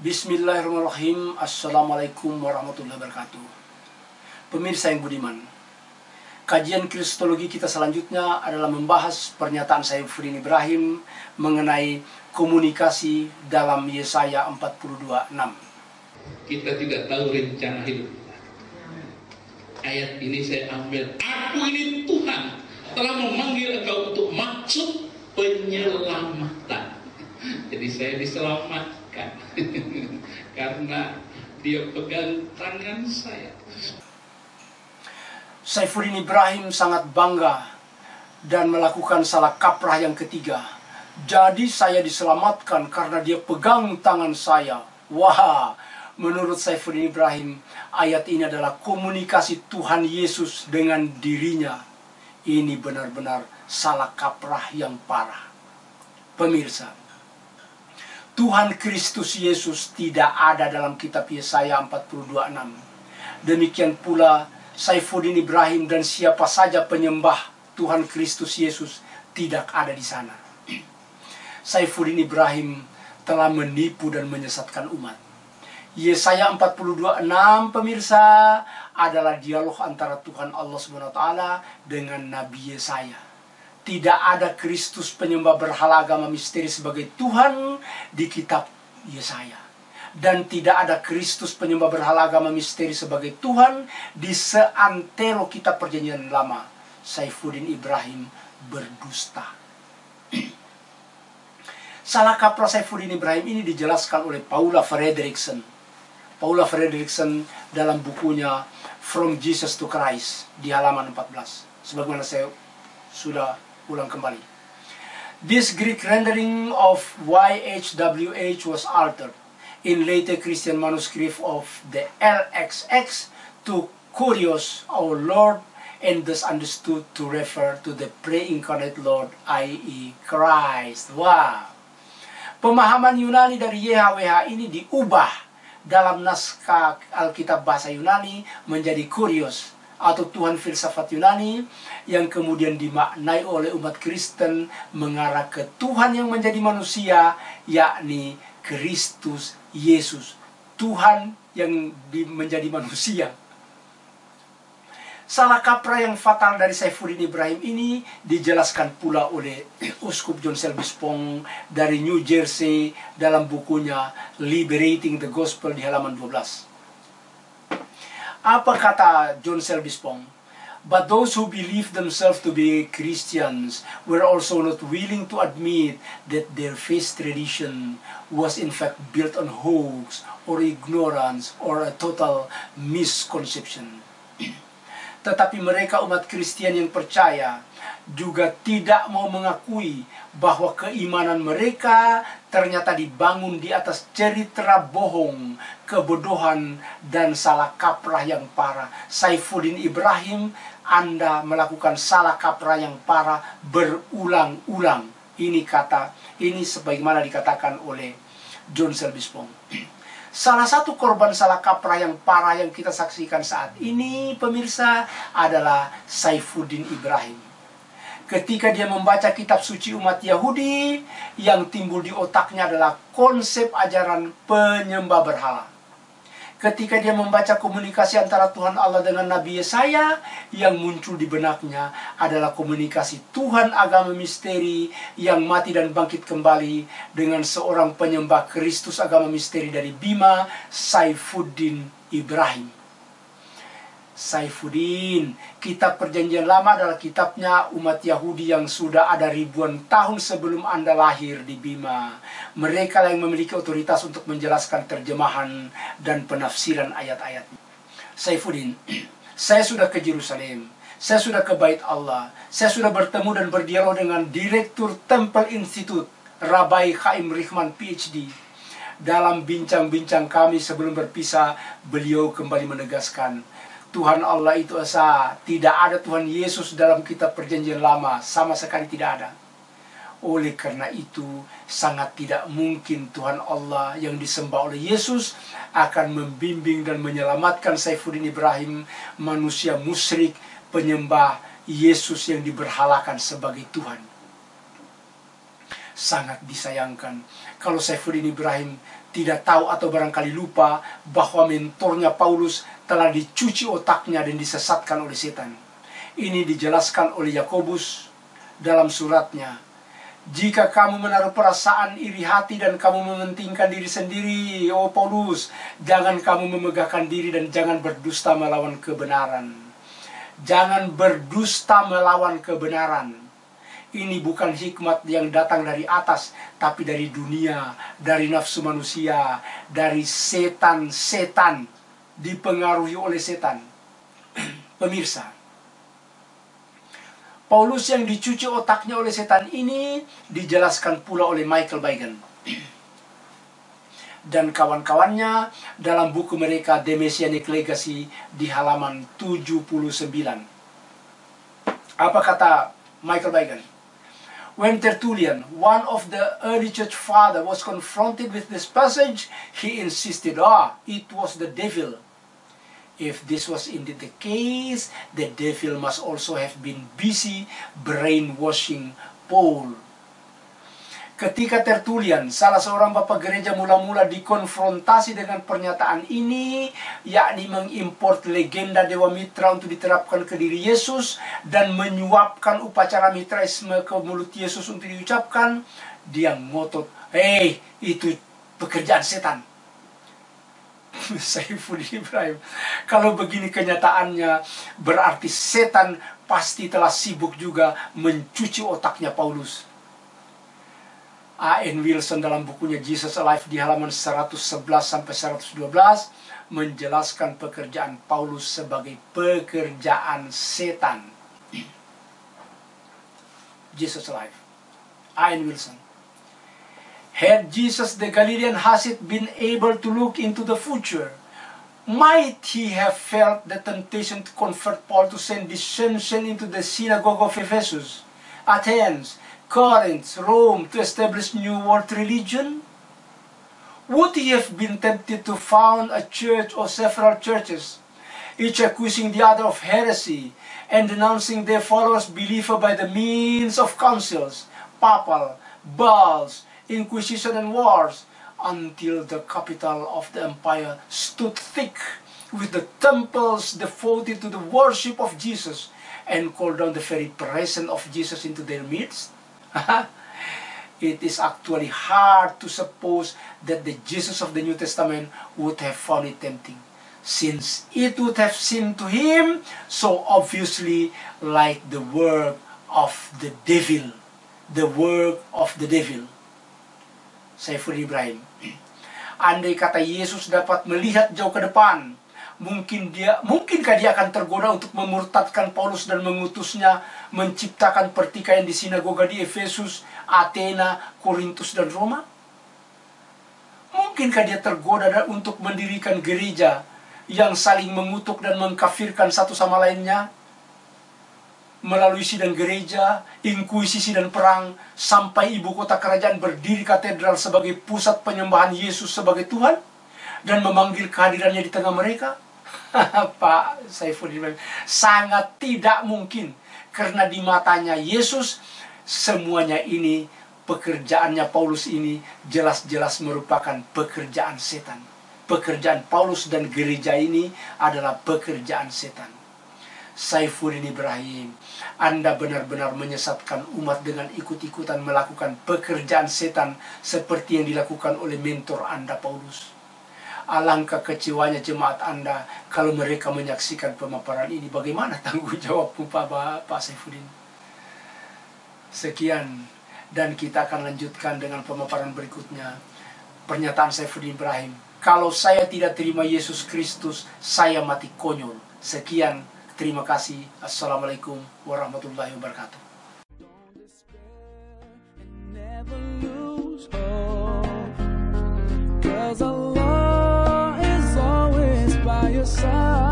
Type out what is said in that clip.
Bismillahirrahmanirrahim. Assalamualaikum warahmatullahi wabarakatuh. Pemirsa yang budiman, kajian kristologi kita selanjutnya adalah membahas pernyataan Saifuddin Ibrahim mengenai komunikasi dalam Yesaya 42:6. Kita tidak tahu rencana hidup kita. Ayat ini saya ambil, aku ini Tuhan telah memanggil engkau untuk maksud penyelamatan. Jadi saya diselamatkan karena dia pegang tangan saya. Saifuddin Ibrahim sangat bangga dan melakukan salah kaprah yang ketiga. Jadi saya diselamatkan karena dia pegang tangan saya. Wah, menurut Saifuddin Ibrahim, ayat ini adalah komunikasi Tuhan Yesus dengan dirinya. Ini benar-benar salah kaprah yang parah. Pemirsa, Tuhan Kristus Yesus tidak ada dalam kitab Yesaya 42:6. Demikian pula Saifuddin Ibrahim dan siapa saja penyembah Tuhan Kristus Yesus tidak ada di sana. Saifuddin Ibrahim telah menipu dan menyesatkan umat. Yesaya 42:6 pemirsa adalah dialog antara Tuhan Allah SWT dengan Nabi Yesaya. Tidak ada Kristus penyembah berhala agama misteri sebagai Tuhan di kitab Yesaya. Dan tidak ada Kristus penyembah berhala agama misteri sebagai Tuhan di seantero kitab Perjanjian Lama. Saifuddin Ibrahim berdusta. Salah kaprah Saifuddin Ibrahim ini dijelaskan oleh Paula Fredriksen. Paula Fredriksen dalam bukunya From Jesus to Christ di halaman 14. Sebagaimana saya sudah ulang kembali. This Greek rendering of YHWH was altered in later Christian manuscript of the LXX to Kurios, our Lord, and thus understood to refer to the pre-incarnate Lord, i.e. Christ. Wow. Pemahaman Yunani dari YHWH ini diubah dalam naskah Alkitab bahasa Yunani menjadi Kurios, atau Tuhan filsafat Yunani, yang kemudian dimaknai oleh umat Kristen mengarah ke Tuhan yang menjadi manusia, yakni Kristus Yesus, Tuhan yang menjadi manusia. Salah kaprah yang fatal dari Saifuddin Ibrahim ini dijelaskan pula oleh Uskup John Selby Spong dari New Jersey dalam bukunya Liberating the Gospel di halaman 12. Apa kata John Selby Spong? But those who believe themselves to be Christians were also not willing to admit that their faith tradition was in fact built on hoax or ignorance or a total misconception. Tetapi mereka umat Kristen yang percaya juga tidak mau mengakui bahwa keimanan mereka ternyata dibangun di atas cerita bohong, kebodohan, dan salah kaprah yang parah. Saifuddin Ibrahim, Anda melakukan salah kaprah yang parah berulang-ulang. Ini sebagaimana dikatakan oleh John Selby Spong. Salah satu korban salah kaprah yang parah yang kita saksikan saat ini, pemirsa, adalah Saifuddin Ibrahim. Ketika dia membaca kitab suci umat Yahudi, yang timbul di otaknya adalah konsep ajaran penyembah berhala. Ketika dia membaca komunikasi antara Tuhan Allah dengan Nabi Yesaya, yang muncul di benaknya adalah komunikasi Tuhan agama misteri yang mati dan bangkit kembali dengan seorang penyembah Kristus agama misteri dari Bima, Saifuddin Ibrahim. Saifuddin, kitab Perjanjian Lama adalah kitabnya umat Yahudi yang sudah ada ribuan tahun sebelum Anda lahir di Bima. Mereka yang memiliki otoritas untuk menjelaskan terjemahan dan penafsiran ayat-ayatnya. Saifuddin, saya sudah ke Yerusalem, saya sudah ke Bait Allah, saya sudah bertemu dan berdialog dengan Direktur Temple Institute, Rabbi Chaim Richman PhD. Dalam bincang-bincang kami sebelum berpisah, beliau kembali menegaskan, Tuhan Allah itu esa, tidak ada Tuhan Yesus dalam kitab Perjanjian Lama, sama sekali tidak ada. Oleh karena itu, sangat tidak mungkin Tuhan Allah yang disembah oleh Yesus akan membimbing dan menyelamatkan Saifuddin Ibrahim, manusia musyrik, penyembah Yesus yang diberhalakan sebagai Tuhan. Sangat disayangkan kalau Saifuddin Ibrahim tidak tahu atau barangkali lupa bahwa mentornya Paulus telah dicuci otaknya dan disesatkan oleh setan. Ini dijelaskan oleh Yakobus dalam suratnya. Jika kamu menaruh perasaan iri hati dan kamu mementingkan diri sendiri, oh Paulus, jangan kamu memegahkan diri dan jangan berdusta melawan kebenaran. Jangan berdusta melawan kebenaran. Ini bukan hikmat yang datang dari atas, tapi dari dunia, dari nafsu manusia, dari setan-setan, dipengaruhi oleh setan. Pemirsa, Paulus yang dicuci otaknya oleh setan ini dijelaskan pula oleh Michael Bigon dan kawan-kawannya dalam buku mereka The Messianic Legacy di halaman 79. Apa kata Michael Bigon? When Tertullian, one of the early church father, was confronted with this passage, he insisted, it was the devil. If this was indeed the case, the devil must also have been busy brainwashing Paul. Ketika Tertullian, salah seorang bapak gereja mula-mula dikonfrontasi dengan pernyataan ini, yakni mengimport legenda Dewa Mitra untuk diterapkan ke diri Yesus dan menyuapkan upacara mitraisme ke mulut Yesus untuk diucapkan, dia ngotot, itu pekerjaan setan. Saifuddin Ibrahim, kalau begini kenyataannya, berarti setan pasti telah sibuk juga mencuci otaknya Paulus. A.N. Wilson dalam bukunya Jesus Alive di halaman 111 sampai 112 menjelaskan pekerjaan Paulus sebagai pekerjaan setan. Jesus Alive, A.N. Wilson. Had Jesus the Galilean Hasid been able to look into the future, might he have felt the temptation to convert Paul to send dissension into the synagogue of Ephesus, Athens, Corinth, Rome, to establish new world religion? Would he have been tempted to found a church or several churches, each accusing the other of heresy and denouncing their followers' believer by the means of councils, papal, bulls, inquisition and wars, until the capital of the empire stood thick with the temples devoted to the worship of Jesus and called down the very presence of Jesus into their midst? It is actually hard to suppose that the Jesus of the New Testament would have found it tempting, since it would have seemed to him so obviously like the work of the devil. The work of the devil. Saifuddin Ibrahim, andai kata Yesus dapat melihat jauh ke depan, mungkinkah dia akan tergoda untuk memurtadkan Paulus dan mengutusnya menciptakan pertikaian di sinagoga di Efesus, Athena, Korintus, dan Roma? Mungkinkah dia tergoda untuk mendirikan gereja yang saling mengutuk dan mengkafirkan satu sama lainnya? Melalui sidang gereja, inkuisisi dan perang, sampai ibu kota kerajaan berdiri katedral sebagai pusat penyembahan Yesus sebagai Tuhan dan memanggil kehadirannya di tengah mereka? Pak Saifuddin, sangat tidak mungkin, karena di matanya Yesus semuanya ini, pekerjaannya Paulus ini jelas-jelas merupakan pekerjaan setan. Pekerjaan Paulus dan gereja ini adalah pekerjaan setan. Saifuddin Ibrahim, Anda benar-benar menyesatkan umat dengan ikut-ikutan melakukan pekerjaan setan seperti yang dilakukan oleh mentor Anda Paulus. Alangkah kecewanya jemaat Anda kalau mereka menyaksikan pemaparan ini. Bagaimana tanggung jawabmu Pak Saifuddin? Sekian, dan kita akan lanjutkan dengan pemaparan berikutnya. Pernyataan Saifuddin Ibrahim, kalau saya tidak terima Yesus Kristus, saya mati konyol. Sekian, terima kasih. Assalamualaikum warahmatullahi wabarakatuh. Allah is always by your side.